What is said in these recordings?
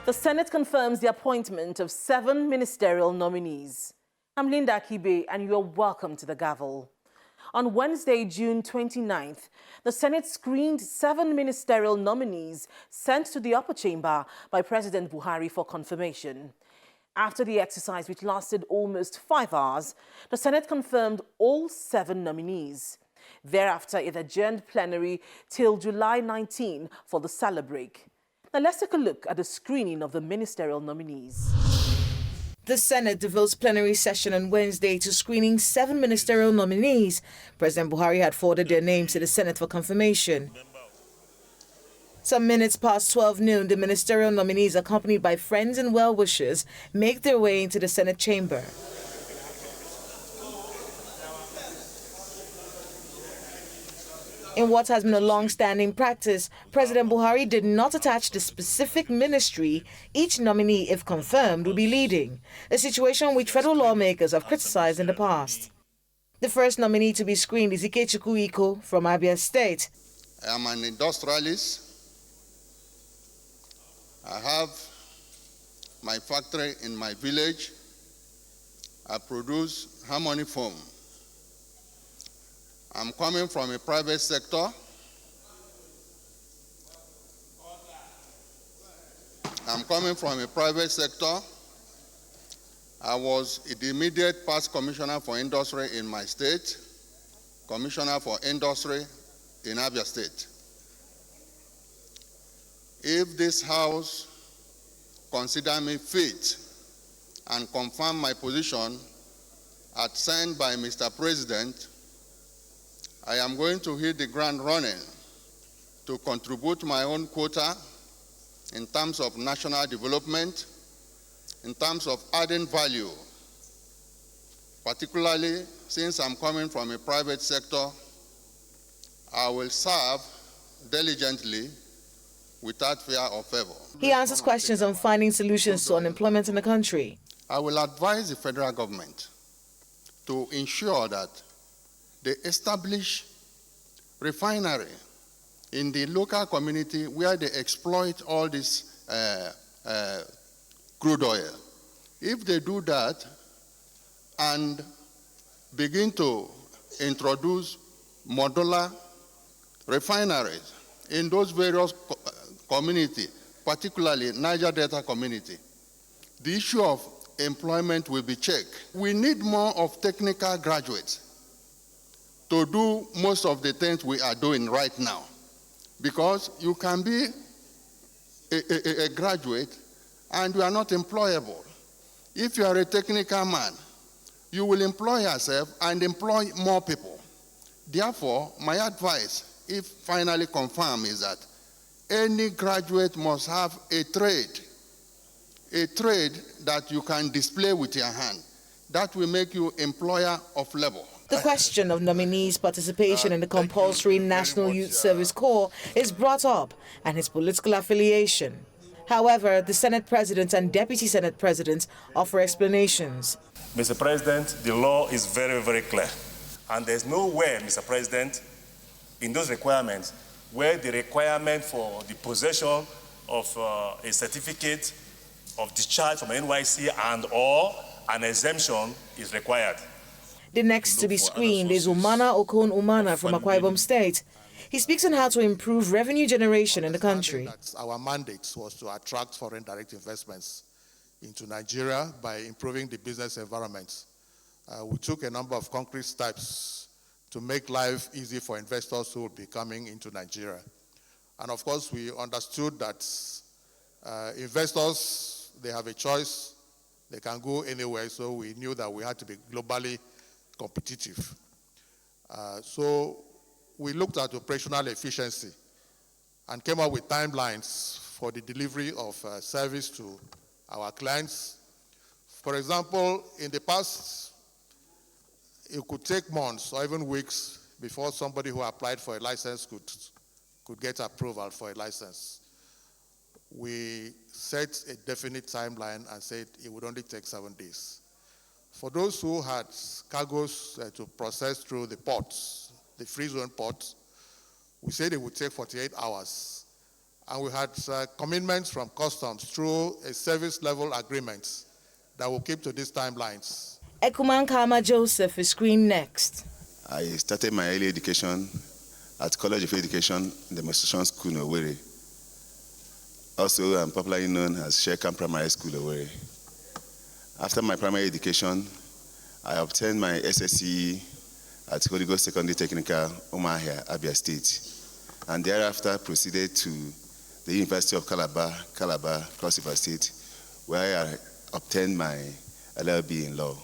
The Senate confirms the appointment of 7 ministerial nominees. I'm Linda Akibe, and you're welcome to the Gavel. On Wednesday, June 29th, the Senate screened 7 ministerial nominees sent to the upper chamber by President Buhari for confirmation. After the exercise, which lasted almost 5 hours, the Senate confirmed all 7 nominees. Thereafter, it adjourned plenary till July 19 for the summer break. Now let's take a look at the screening of the ministerial nominees. The Senate devotes plenary session on Wednesday to screening 7 ministerial nominees. President Buhari had forwarded their names to the Senate for confirmation. Some minutes past 12 noon, the ministerial nominees, accompanied by friends and well-wishers, make their way into the Senate chamber. In what has been a long-standing practice, President Buhari did not attach the specific ministry each nominee, if confirmed, will be leading, a situation which federal lawmakers have criticized in the past. The first nominee to be screened is Ikejuku from Abia State. I am an industrialist. I have my factory in my village. I produce harmony foam. I'm coming from a private sector. I was the immediate past commissioner for industry in my state, commissioner for industry in Abia State. If this House consider me fit and confirm my position as signed by Mr. President, I am going to hit the ground running to contribute my own quota in terms of national development, in terms of adding value, particularly since I'm coming from a private sector. I will serve diligently without fear or favor. He answers questions on finding solutions to unemployment in the country. I will advise the federal government to ensure that they establish refinery in the local community where they exploit all this crude oil. If they do that and begin to introduce modular refineries in those various communities, particularly Niger Delta community, the issue of employment will be checked. We need more of technical graduates to do most of the things we are doing right now. Because you can be a graduate and you are not employable. If you are a technical man, you will employ yourself and employ more people. Therefore, my advice, if finally confirmed, is that any graduate must have a trade that you can display with your hand. That will make you employer of labor. The question of nominees' participation in the compulsory National Youth Service Corps is brought up, and his political affiliation. However, the Senate President and Deputy Senate President offer explanations. Mr. President, the law is very, very clear. And there's no way, Mr. President, in those requirements, where the requirement for the possession of a certificate of discharge from NYC and/or an exemption is required. The next to be screened is Umana from Akwa Ibom State. He speaks on how to improve revenue generation in the country. Our mandate was to attract foreign direct investments into Nigeria by improving the business environment. We took a number of concrete steps to make life easy for investors who will be coming into Nigeria. And of course, we understood that investors, they have a choice. They can go anywhere, so we knew that we had to be globally competitive. So we looked at operational efficiency and came up with timelines for the delivery of service to our clients. For example, in the past, it could take months or even weeks before somebody who applied for a license could get approval for a license. We set a definite timeline and said it would only take 7 days. For those who had cargoes to process through the ports, the free zone ports, we said it would take 48 hours. And we had commitments from customs through a service level agreement that will keep to these timelines. Ekuman Joseph is screened next. I started my early education at College of Education, Demonstration School in Owerri. Also, I'm popularly known as Shekham Primary School, Owerri. After my primary education, I obtained my SSCE at Holy Ghost Secondary Technical, Umana, Abia State, and thereafter proceeded to the University of Calabar, Cross River State, where I obtained my LLB in law.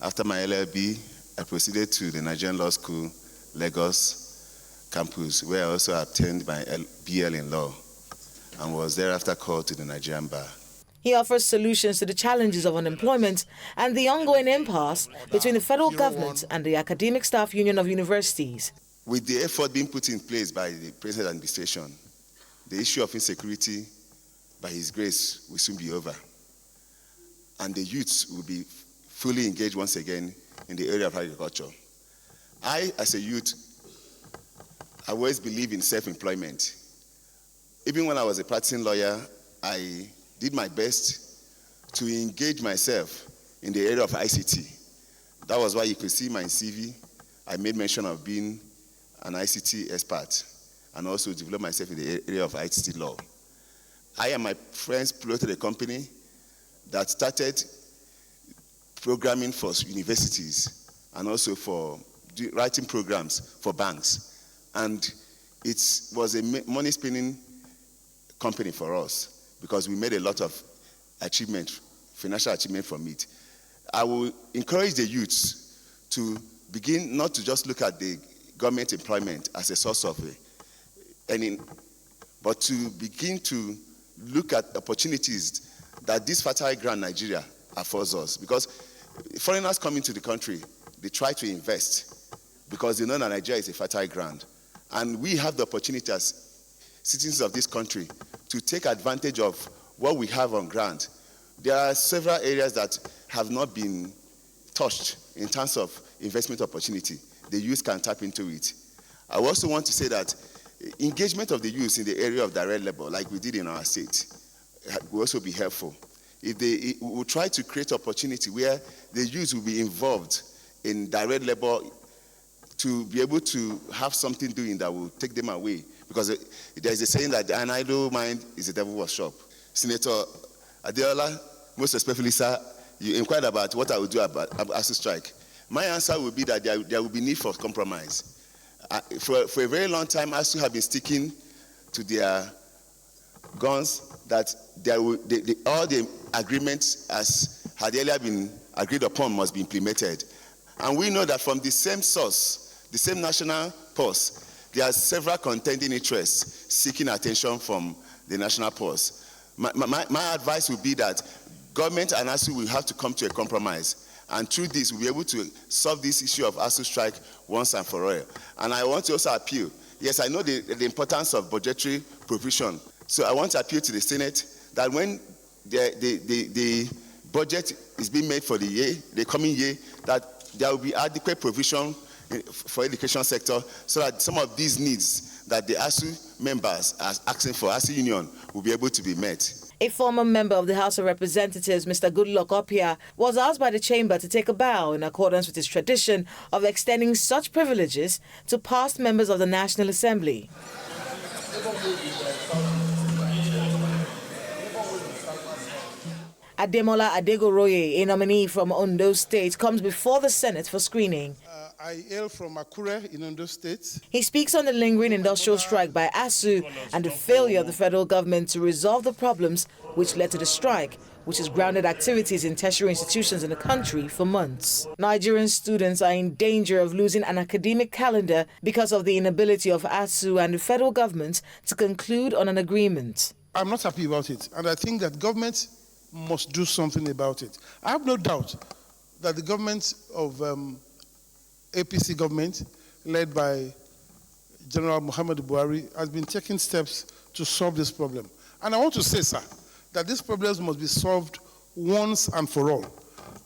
After my LLB, I proceeded to the Nigerian Law School, Lagos campus, where I also obtained my BL in law and was thereafter called to the Nigerian bar. He offers solutions to the challenges of unemployment and the ongoing impasse between the federal government and the Academic Staff Union of Universities. With the effort being put in place by the present administration, the issue of insecurity, by His grace, will soon be over. And the youths will be fully engaged once again in the area of agriculture. I, as a youth, I always believe in self-employment. Even when I was a practicing lawyer, I did my best to engage myself in the area of ICT. That was why you could see my CV. I made mention of being an ICT expert and also develop myself in the area of ICT law. I and my friends piloted a company that started programming for universities and also for writing programs for banks. And it was a money-spinning company for us because we made a lot of achievement, financial achievement from it. I will encourage the youths to begin not to just look at the government employment as a source of earning, but to begin to look at opportunities that this fertile ground Nigeria affords us. Because foreigners come into the country, they try to invest because they know that Nigeria is a fertile ground. And we have the opportunity as citizens of this country to take advantage of what we have on ground. There are several areas that have not been touched in terms of investment opportunity. The youth can tap into it. I also want to say that engagement of the youth in the area of direct labor, like we did in our state, will also be helpful. If they will try to create opportunity where the youth will be involved in direct labor to be able to have something doing that will take them away. Because there's a saying that an idle mind is a devil's workshop. Senator Adeola, most respectfully, sir, you inquired about what I would do about ASU strike. My answer would be that there will be need for compromise. For a very long time, ASU have been sticking to their guns that all the agreements as had earlier been agreed upon must be implemented. And we know that from the same source, the same national purse, there are several contending interests seeking attention from the national purse. My advice would be that government and ASU will have to come to a compromise. And through this, we'll be able to solve this issue of ASU strike once and for all. And I want to also appeal. Yes, I know the importance of budgetary provision. So I want to appeal to the Senate that when the budget is being made for the coming year, that there will be adequate provision for education sector so that some of these needs that the ASU members are asking for, ASU Union, will be able to be met. A former member of the House of Representatives, Mr. Goodluck Opia, was asked by the chamber to take a bow in accordance with its tradition of extending such privileges to past members of the National Assembly. Ademoroye, a nominee from Ondo State, comes before the Senate for screening. I hail from Akure in Ondo State. He speaks on the lingering industrial strike by ASU and the failure of the federal government to resolve the problems which led to the strike, which has grounded activities in tertiary institutions in the country for months. Nigerian students are in danger of losing an academic calendar because of the inability of ASU and the federal government to conclude on an agreement. I'm not happy about it, and I think that government must do something about it. I have no doubt that the government of APC government, led by General Muhammadu Buhari, has been taking steps to solve this problem. And I want to say, sir, that these problems must be solved once and for all.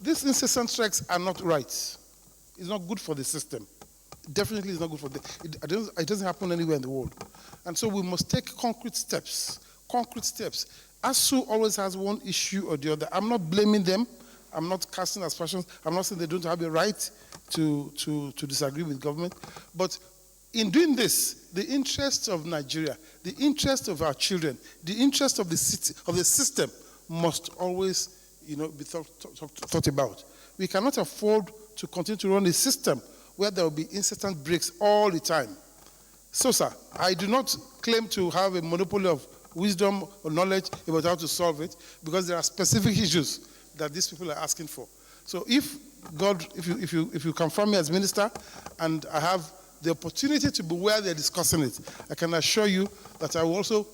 These incessant strikes are not right. It's not good for the system. Definitely it's not good for it doesn't happen anywhere in the world. And so we must take concrete steps, concrete steps. ASU always has one issue or the other. I'm not blaming them. I'm not casting aspersions. I'm not saying they don't have a right to disagree with government. But in doing this, the interest of Nigeria, the interest of our children, the interest of the city, of the system must always, be thought about. We cannot afford to continue to run a system where there will be incessant breaks all the time. So, sir, I do not claim to have a monopoly of wisdom or knowledge about how to solve it, because there are specific issues that these people are asking for. So if you confirm me as minister and I have the opportunity to be where they're discussing it, I can assure you that I will also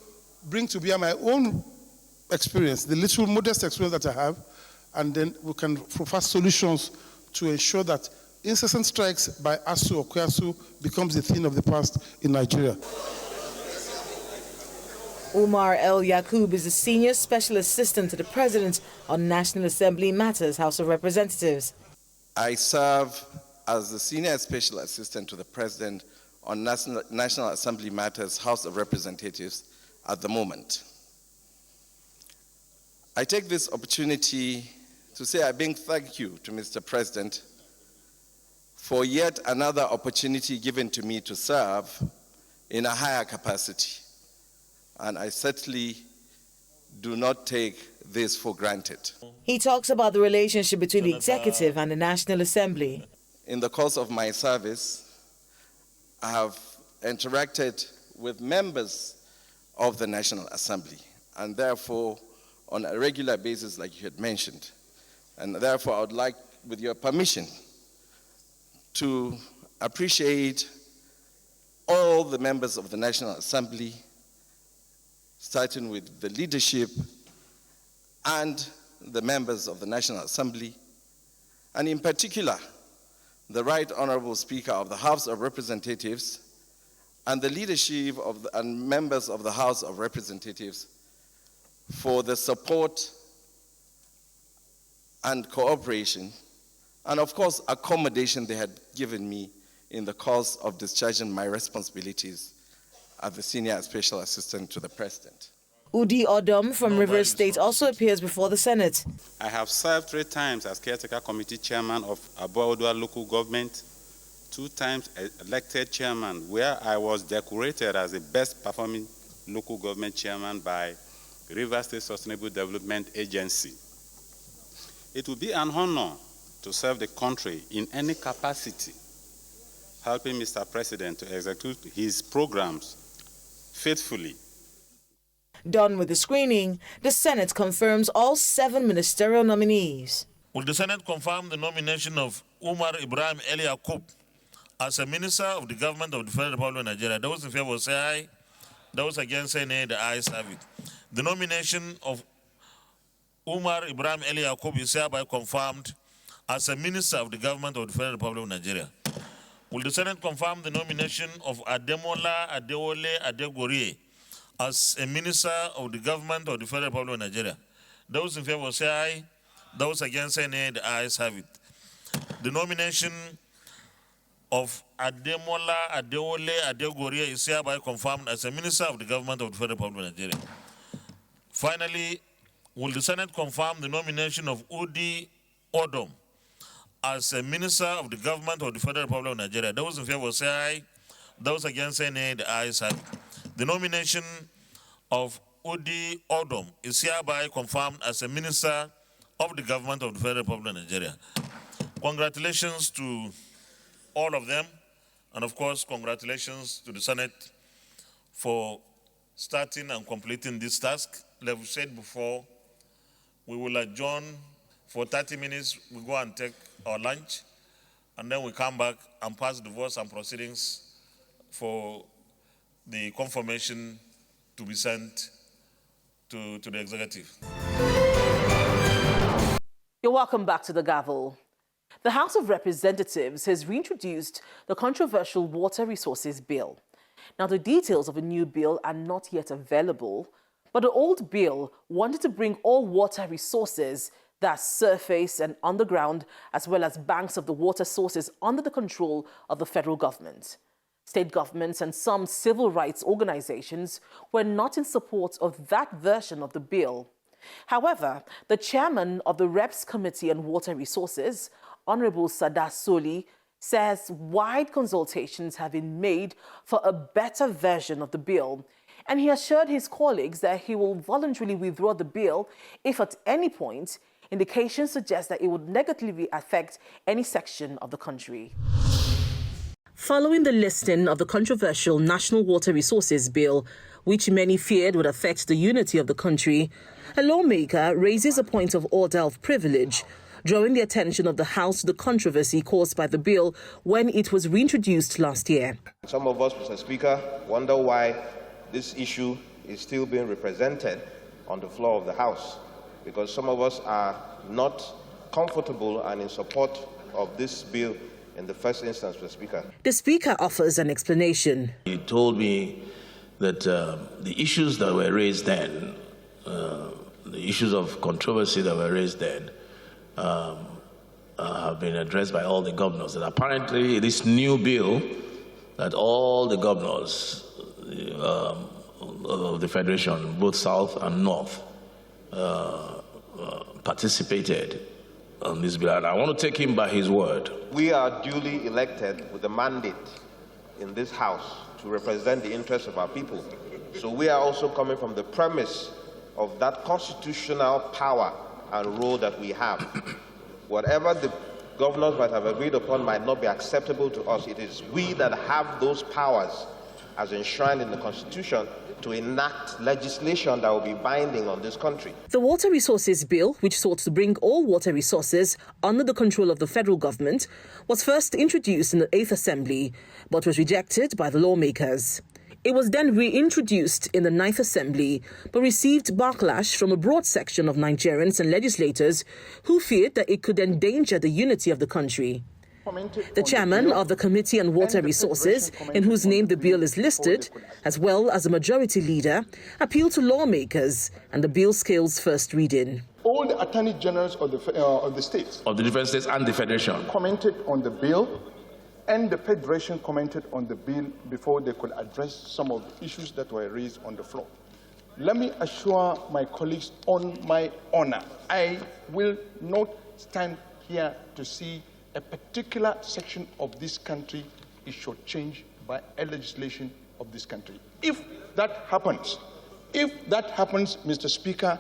bring to bear my own experience, the little modest experience that I have, and then we can provide solutions to ensure that incessant strikes by ASU or KWASU becomes a thing of the past in Nigeria. El-Yakub is the Senior Special Assistant to the President on National Assembly Matters, House of Representatives. I serve as the Senior Special Assistant to the President on National Assembly Matters, House of Representatives at the moment. I take this opportunity to say a big thank you to Mr. President for yet another opportunity given to me to serve in a higher capacity. And I certainly do not take this for granted. He talks about the relationship between the executive and the National Assembly. In the course of my service, I have interacted with members of the National Assembly, and therefore, on a regular basis, like you had mentioned. And therefore, I would like, with your permission, to appreciate all the members of the National Assembly, starting with the leadership and the members of the National Assembly, and in particular, the Right Honorable Speaker of the House of Representatives and the leadership and members of the House of Representatives for the support and cooperation, and of course, accommodation they had given me in the course of discharging my responsibilities as the Senior Special Assistant to the President. Odum from Rivers State also appears before the Senate. I have served 3 times as Caretaker Committee Chairman of Ademoroye Local Government, 2 times elected Chairman, where I was decorated as the best performing local government chairman by Rivers State Sustainable Development Agency. It will be an honor to serve the country in any capacity, helping Mr. President to execute his programs faithfully. Done with the screening, the Senate confirms all 7 ministerial nominees. Will the Senate confirm the nomination of Ibrahim El-Yakub as a minister of the government of the Federal Republic of Nigeria? Those in favor say aye. Those against say nay. The ayes have it. The nomination of Ibrahim El-Yakub is hereby confirmed as a minister of the government of the Federal Republic of Nigeria. Will the Senate confirm the nomination of Ademoroye as a minister of the government of the Federal Republic of Nigeria? Those in favor say aye. Those against say nay. The ayes have it. The nomination of Ademoroye is hereby confirmed as a minister of the government of the Federal Republic of Nigeria. Finally, will the Senate confirm the nomination of Odum as a minister of the government of the Federal Republic of Nigeria? Those in favor say aye. Those against say nay. The ayes have it. The nomination of Odum is hereby confirmed as a minister of the government of the Federal Republic of Nigeria. Congratulations to all of them, and of course, congratulations to the Senate for starting and completing this task. Like we said before, we will adjourn for 30 minutes. We go and take our lunch, and then we come back and pass the votes and proceedings for the confirmation to be sent to the executive. You're welcome back to the Gavel. The House of Representatives has reintroduced the controversial Water Resources Bill. Now, the details of a new bill are not yet available, but the old bill wanted to bring all water resources, that's surface and underground, as well as banks of the water sources, under the control of the federal government. State governments and some civil rights organizations were not in support of that version of the bill. However, the chairman of the Reps Committee on Water Resources, Honorable Sada Soli, says wide consultations have been made for a better version of the bill, and he assured his colleagues that he will voluntarily withdraw the bill if at any point indications suggest that it would negatively affect any section of the country. Following the listing of the controversial National Water Resources Bill, which many feared would affect the unity of the country, a lawmaker raises a point of order of privilege, drawing the attention of the House to the controversy caused by the bill when it was reintroduced last year. Some of us, Mr. Speaker, wonder why this issue is still being represented on the floor of the House, because some of us are not comfortable and in support of this bill in the first instance, Mr. Speaker. The Speaker offers an explanation. He told me that the issues that were raised then, the issues of controversy that were raised then, have been addressed by all the governors. That apparently this new bill that all the governors of the Federation, both South and North, participated on this bill. And I want to take him by his word. We are duly elected with a mandate in this House to represent the interests of our people. So we are also coming from the premise of that constitutional power and role that we have. Whatever the governors might have agreed upon might not be acceptable to us. It is we that have those powers as enshrined in the Constitution to enact legislation that will be binding on this country. The Water Resources Bill, which sought to bring all water resources under the control of the federal government, was first introduced in the 8th Assembly, but was rejected by the lawmakers. It was then reintroduced in the 9th Assembly, but received backlash from a broad section of Nigerians and legislators who feared that it could endanger the unity of the country. The chairman of the Committee on Water Resources, in whose name the bill is listed, as well as the majority leader, appealed to lawmakers and the bill scales first reading. All the attorney generals of the states, of the different states and the Federation, commented on the bill, and the Federation commented on the bill before they could address some of the issues that were raised on the floor. Let me assure my colleagues on my honor, I will not stand here to see a particular section of this country is shortchanged by a legislation of this country. If that happens, Mr. Speaker,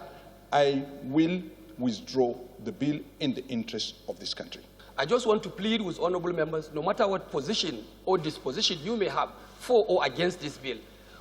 I will withdraw the bill in the interest of this country. I just want to plead with honorable members, no matter what position or disposition you may have for or against this bill,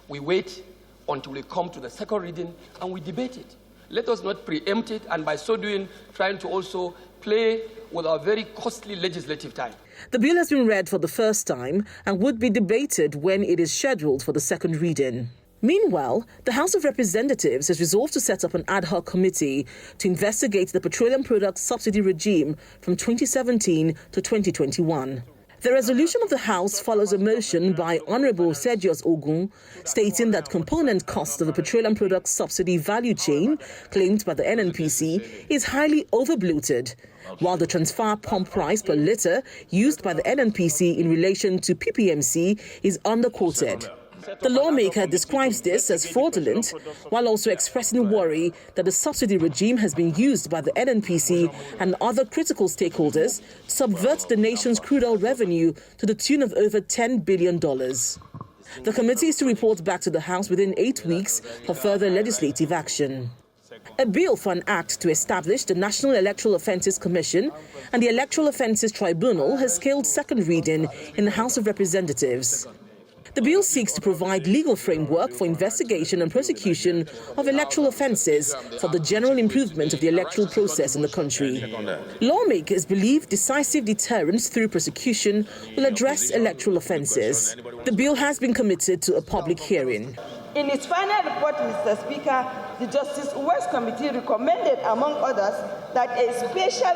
we wait until we come to the second reading and we debate it. Let us not preempt it, and by so doing, trying to also play with our very costly legislative time. The bill has been read for the first time and would be debated when it is scheduled for the second reading. Meanwhile, the House of Representatives has resolved to set up an ad hoc committee to investigate the petroleum products subsidy regime from 2017 to 2021. The resolution of the House follows a motion by Honorable Sergius Ogun stating that component cost of the petroleum products subsidy value chain claimed by the NNPC is highly overbloated, while the transfer pump price per litre used by the NNPC in relation to PPMC is underquoted. The lawmaker describes this as fraudulent, while also expressing worry that the subsidy regime has been used by the NNPC and other critical stakeholders to subvert the nation's crude oil revenue to the tune of over $10 billion. The committee is to report back to the House within 8 weeks for further legislative action. A bill for an act to establish the National Electoral Offences Commission and the Electoral Offences Tribunal has scaled second reading in the House of Representatives. The bill seeks to provide legal framework for investigation and prosecution of electoral offences for the general improvement of the electoral process in the country. Lawmakers believe decisive deterrence through prosecution will address electoral offences. The bill has been committed to a public hearing. In its final report, Mr. Speaker, the Justice West Committee recommended, among others, that a special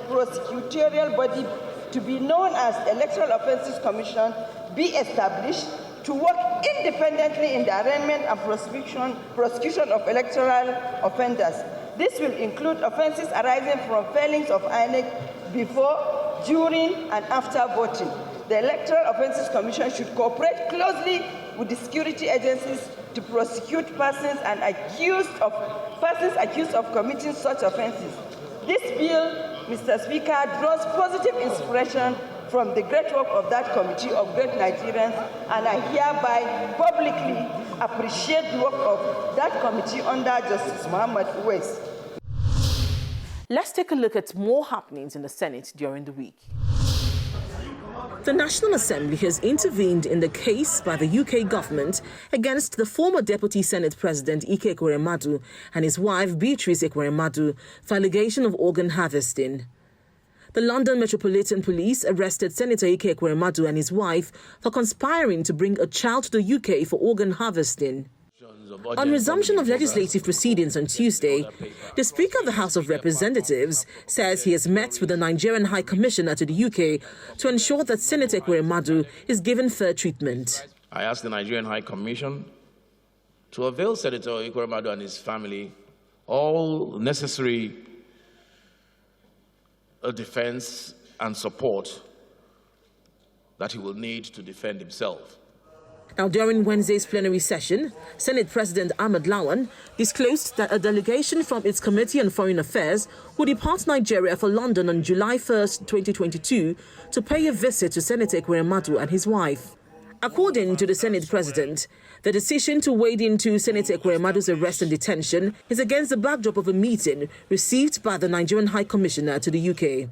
prosecutorial body to be known as Electoral Offences Commission be established to work independently in the arraignment and prosecution of electoral offenders. This will include offences arising from failings of INEC before, during, and after voting. the Electoral Offences Commission should cooperate closely with the security agencies to prosecute persons accused of committing such offences. This bill, Mr. Speaker, draws positive inspiration from the great work of that committee of great Nigerians, and I hereby publicly appreciate the work of that committee under Justice Muhammad Uwais. Let's take a look at more happenings in the Senate during the week. The National Assembly has intervened in the case by the UK government against the former Deputy Senate President Ekweremadu and his wife Beatrice Ekweremadu for allegation of organ harvesting. The London Metropolitan Police arrested Senator Ekweremadu and his wife for conspiring to bring a child to the UK for organ harvesting. On resumption of legislative proceedings on Tuesday, the Speaker of the House of Representatives says he has met with the Nigerian High Commissioner to the UK to ensure that Senator Ekweremadu is given fair treatment. I asked the Nigerian High Commission to avail Senator Ekweremadu and his family all necessary defense and support that he will need to defend himself. Now, during Wednesday's plenary session, Senate President Ahmed Lawan disclosed that a delegation from its Committee on Foreign Affairs will depart Nigeria for London on July 1st, 2022, to pay a visit to Senator Ekweremadu and his wife. According to the Senate President, the decision to wade into Senator Ekweremadu's arrest and detention is against the backdrop of a meeting received by the Nigerian High Commissioner to the UK.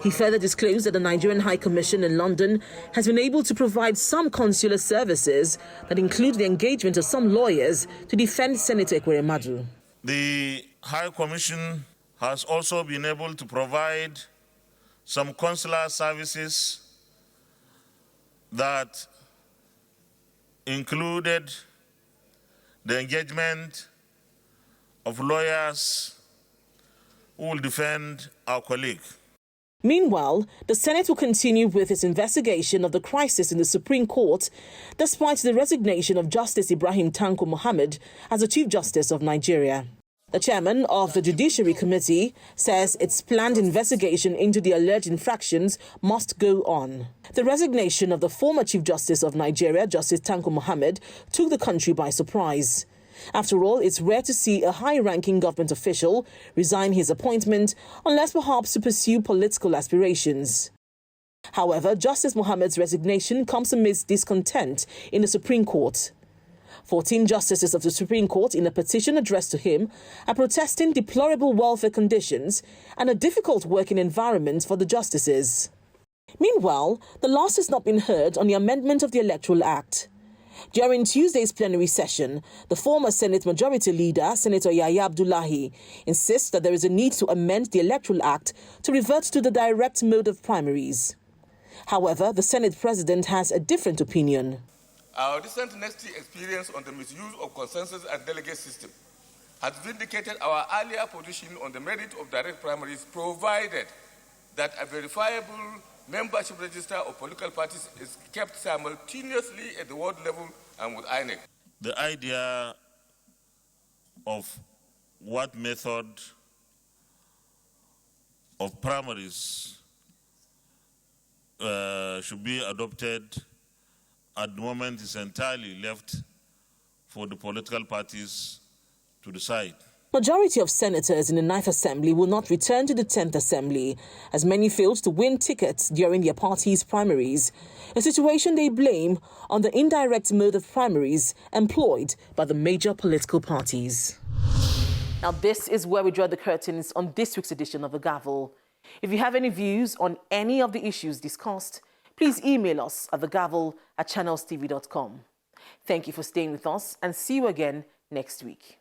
He further disclosed that the Nigerian High Commission in London has been able to provide some consular services that include the engagement of some lawyers to defend Senator Ekweremadu. The High Commission has also been able to provide some consular services that included the engagement of lawyers who will defend our colleague. Meanwhile, the Senate will continue with its investigation of the crisis in the Supreme Court, despite the resignation of Justice Ibrahim Tanko Muhammad as the Chief Justice of Nigeria. The chairman of the Judiciary Committee says its planned investigation into the alleged infractions must go on. The resignation of the former Chief Justice of Nigeria, Justice Tanko Muhammad, took the country by surprise. After all, it's rare to see a high-ranking government official resign his appointment unless perhaps to pursue political aspirations. However, Justice Muhammad's resignation comes amidst discontent in the Supreme Court. 14 justices of the Supreme Court, in a petition addressed to him, are protesting deplorable welfare conditions and a difficult working environment for the justices. Meanwhile, the last has not been heard on the amendment of the Electoral Act. During Tuesday's plenary session, the former Senate Majority Leader, Senator Yahya Abdullahi, insists that there is a need to amend the Electoral Act to revert to the direct mode of primaries. However, the Senate President has a different opinion. Our recent nasty experience on the misuse of consensus and delegate system has vindicated our earlier position on the merit of direct primaries, provided that a verifiable membership register of political parties is kept simultaneously at the ward level and with INEC. The idea of what method of primaries should be adopted at the moment is entirely left for the political parties to decide. Majority of senators in the 9th Assembly will not return to the 10th Assembly, as many failed to win tickets during their party's primaries, a situation they blame on the indirect mode of primaries employed by the major political parties. Now, this is where we draw the curtains on this week's edition of The Gavel. If you have any views on any of the issues discussed, please email us at thegavel@channelstv.com. Thank you for staying with us, and see you again next week.